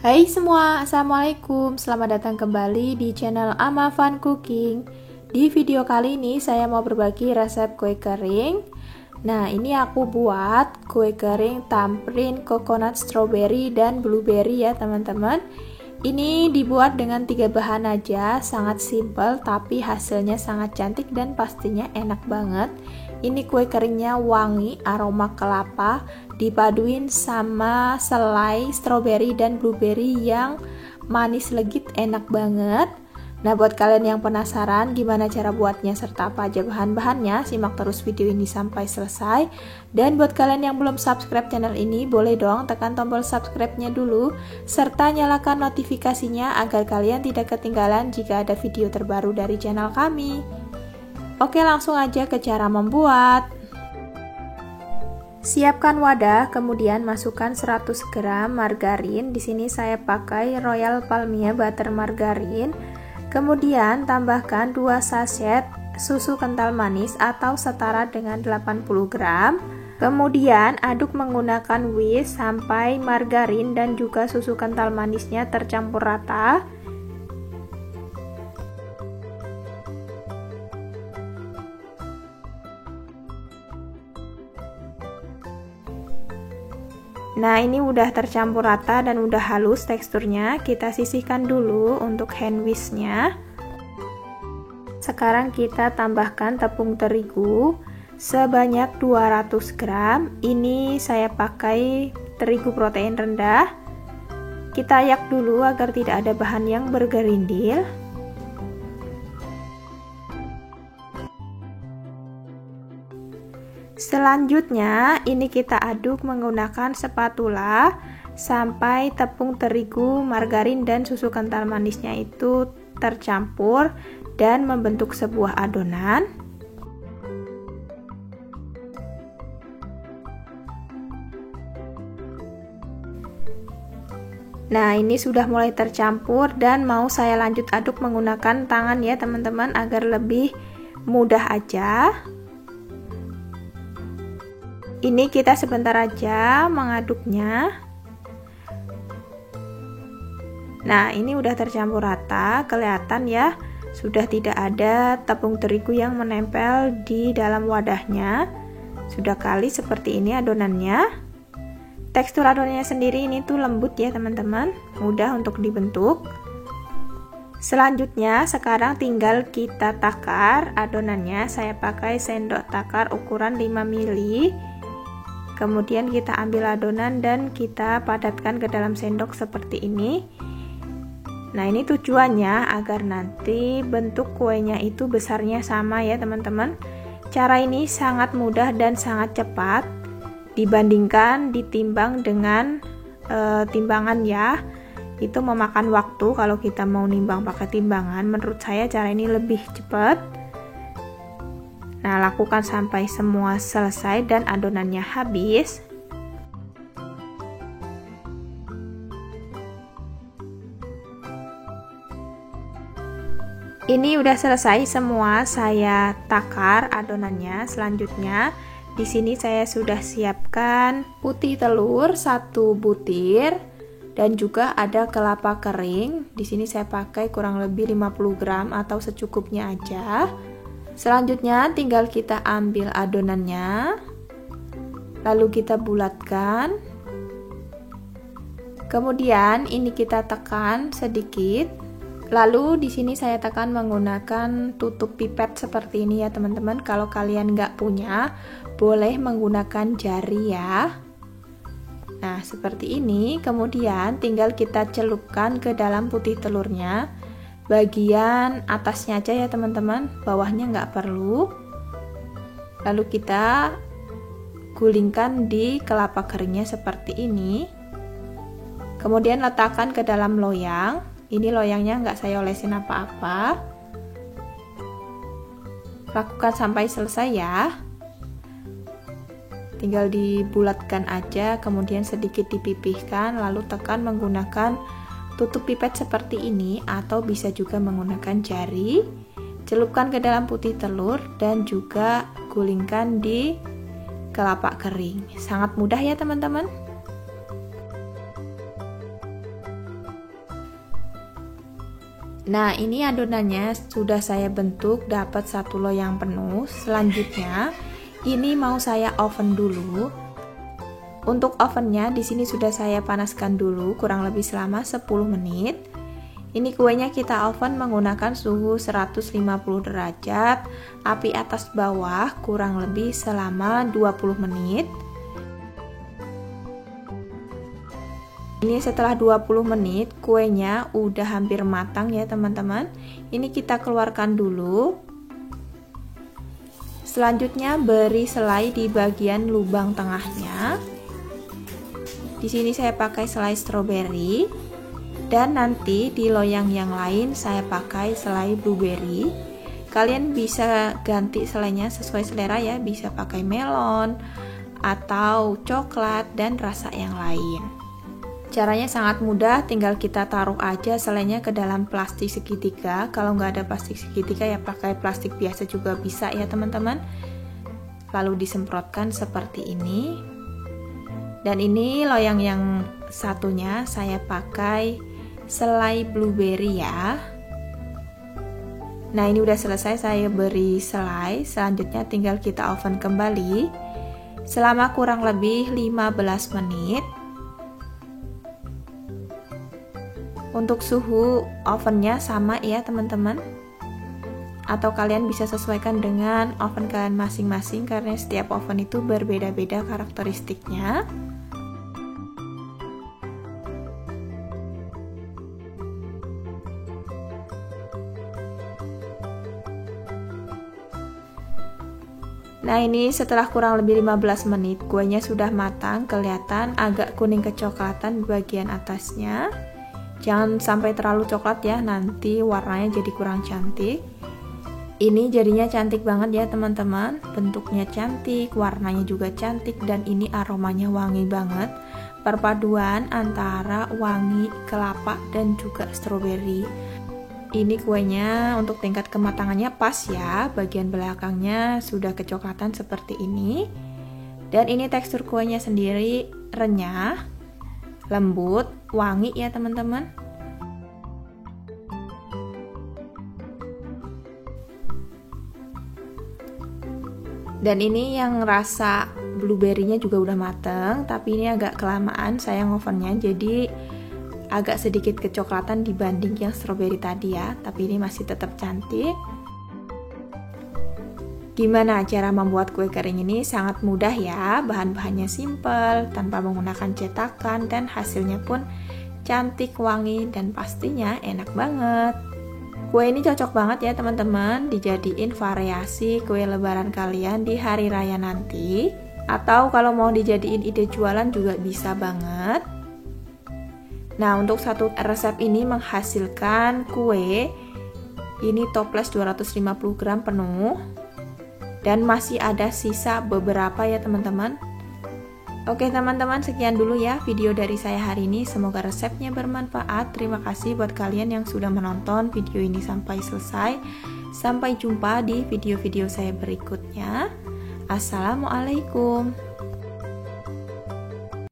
Hai semua, Assalamualaikum. Selamat datang kembali di channel Ama Fun Cooking. Di video kali ini saya mau berbagi resep kue kering. Nah, ini aku buat kue kering tamrin, coconut, strawberry, dan blueberry ya teman-teman. Ini dibuat dengan 3 bahan aja, sangat simple tapi hasilnya sangat cantik dan pastinya enak banget. Ini kue keringnya wangi, aroma kelapa, dipaduin sama selai, strawberry dan blueberry yang manis legit, enak banget. Nah, buat kalian yang penasaran gimana cara buatnya serta apa aja bahan-bahannya, simak terus video ini sampai selesai. Dan buat kalian yang belum subscribe channel ini, boleh dong tekan tombol subscribe-nya dulu serta nyalakan notifikasinya agar kalian tidak ketinggalan jika ada video terbaru dari channel kami. Oke, langsung aja ke cara membuat. Siapkan wadah, kemudian masukkan 100 gram margarin. Di sini saya pakai Royal Palmia Butter Margarin. Kemudian tambahkan 2 sachet susu kental manis atau setara dengan 80 gram. Kemudian aduk menggunakan whisk sampai margarin dan juga susu kental manisnya tercampur rata. Nah, ini udah tercampur rata dan udah halus teksturnya. Kita sisihkan dulu untuk hand whisknya. Sekarang kita tambahkan tepung terigu sebanyak 200 gram. Ini saya pakai terigu protein rendah. Kita ayak dulu agar tidak ada bahan yang bergerindil. Selanjutnya ini kita aduk menggunakan spatula sampai tepung terigu, margarin dan susu kental manisnya itu tercampur dan membentuk sebuah adonan. Nah, ini sudah mulai tercampur dan mau saya lanjut aduk menggunakan tangan ya teman-teman agar lebih mudah aja. Ini kita sebentar aja mengaduknya. Nah, ini udah tercampur rata, kelihatan ya, sudah tidak ada tepung terigu yang menempel di dalam wadahnya. Sudah kali seperti ini adonannya. Tekstur adonannya sendiri ini tuh lembut ya teman-teman, mudah untuk dibentuk. Selanjutnya sekarang tinggal kita takar adonannya. Saya pakai sendok takar ukuran 5 ml. Kemudian kita ambil adonan dan kita padatkan ke dalam sendok seperti ini. Nah, ini tujuannya agar nanti bentuk kuenya itu besarnya sama ya teman-teman. Cara ini sangat mudah dan sangat cepat dibandingkan ditimbang dengan timbangan ya. Itu memakan waktu kalau kita mau nimbang pakai timbangan. Menurut saya cara ini lebih cepat. Nah, lakukan sampai semua selesai dan adonannya habis. Ini udah selesai semua, saya takar adonannya. Selanjutnya, di sini saya sudah siapkan putih telur 1 butir dan juga ada kelapa kering. Di sini saya pakai kurang lebih 50 gram atau secukupnya aja. Selanjutnya tinggal kita ambil adonannya, lalu kita bulatkan. Kemudian ini kita tekan sedikit. Lalu di sini saya tekan menggunakan tutup pipet seperti ini ya teman-teman. Kalau kalian nggak punya, boleh menggunakan jari ya. Nah, seperti ini. Kemudian tinggal kita celupkan ke dalam putih telurnya. Bagian atasnya aja ya teman-teman, bawahnya nggak perlu. Lalu kita gulingkan di kelapa keringnya seperti ini. Kemudian letakkan ke dalam loyang. Ini loyangnya nggak saya olesin apa-apa. Lakukan sampai selesai ya. Tinggal dibulatkan aja, kemudian sedikit dipipihkan, lalu tekan menggunakan tutup pipet seperti ini atau bisa juga menggunakan jari. Celupkan ke dalam putih telur dan juga gulingkan di kelapa kering. Sangat mudah ya teman-teman. Nah, ini adonannya sudah saya bentuk dapat 1 loyang penuh. Selanjutnya, ini mau saya oven dulu. Untuk ovennya di sini sudah saya panaskan dulu kurang lebih selama 10 menit. Ini kuenya kita oven menggunakan suhu 150 derajat, api atas bawah kurang lebih selama 20 menit. Ini setelah 20 menit kuenya udah hampir matang ya teman-teman. Ini kita keluarkan dulu. Selanjutnya beri selai di bagian lubang tengahnya. Di sini saya pakai selai stroberi dan nanti di loyang yang lain saya pakai selai blueberry. Kalian bisa ganti selainya sesuai selera ya, bisa pakai melon atau coklat dan rasa yang lain. Caranya sangat mudah, tinggal kita taruh aja selainya ke dalam plastik segitiga. Kalau nggak ada plastik segitiga ya pakai plastik biasa juga bisa ya teman-teman. Lalu disemprotkan seperti ini. Dan ini loyang yang satunya saya pakai selai blueberry ya. Nah, ini udah selesai saya beri selai. Selanjutnya tinggal kita oven kembali selama kurang lebih 15 menit. Untuk suhu ovennya sama ya teman-teman, atau kalian bisa sesuaikan dengan oven kalian masing-masing karena setiap oven itu berbeda-beda karakteristiknya. Nah, ini setelah kurang lebih 15 menit kuenya sudah matang, kelihatan agak kuning kecoklatan di bagian atasnya. Jangan sampai terlalu coklat ya, nanti warnanya jadi kurang cantik. Ini jadinya cantik banget ya teman-teman, bentuknya cantik, warnanya juga cantik, dan ini aromanya wangi banget. Perpaduan antara wangi kelapa dan juga stroberi. Ini kuenya untuk tingkat kematangannya pas ya, bagian belakangnya sudah kecoklatan seperti ini. Dan ini tekstur kuenya sendiri renyah, lembut, wangi ya teman-teman. Dan ini yang rasa blueberry-nya juga udah mateng, tapi ini agak kelamaan saya ngovennya, jadi agak sedikit kecoklatan dibanding yang strawberry tadi ya, tapi ini masih tetap cantik. Gimana cara membuat kue kering ini? Sangat mudah ya, bahan-bahannya simple, tanpa menggunakan cetakan, dan hasilnya pun cantik, wangi, dan pastinya enak banget. Kue ini cocok banget ya teman-teman, dijadiin variasi kue lebaran kalian di hari raya nanti, atau kalau mau dijadiin ide jualan juga bisa banget. Nah, untuk satu resep ini menghasilkan kue ini toples 250 gram penuh. Dan masih ada sisa beberapa ya teman-teman. Oke teman-teman, sekian dulu ya video dari saya hari ini. Semoga resepnya bermanfaat. Terima kasih buat kalian yang sudah menonton video ini sampai selesai. Sampai jumpa di video-video saya berikutnya. Assalamualaikum.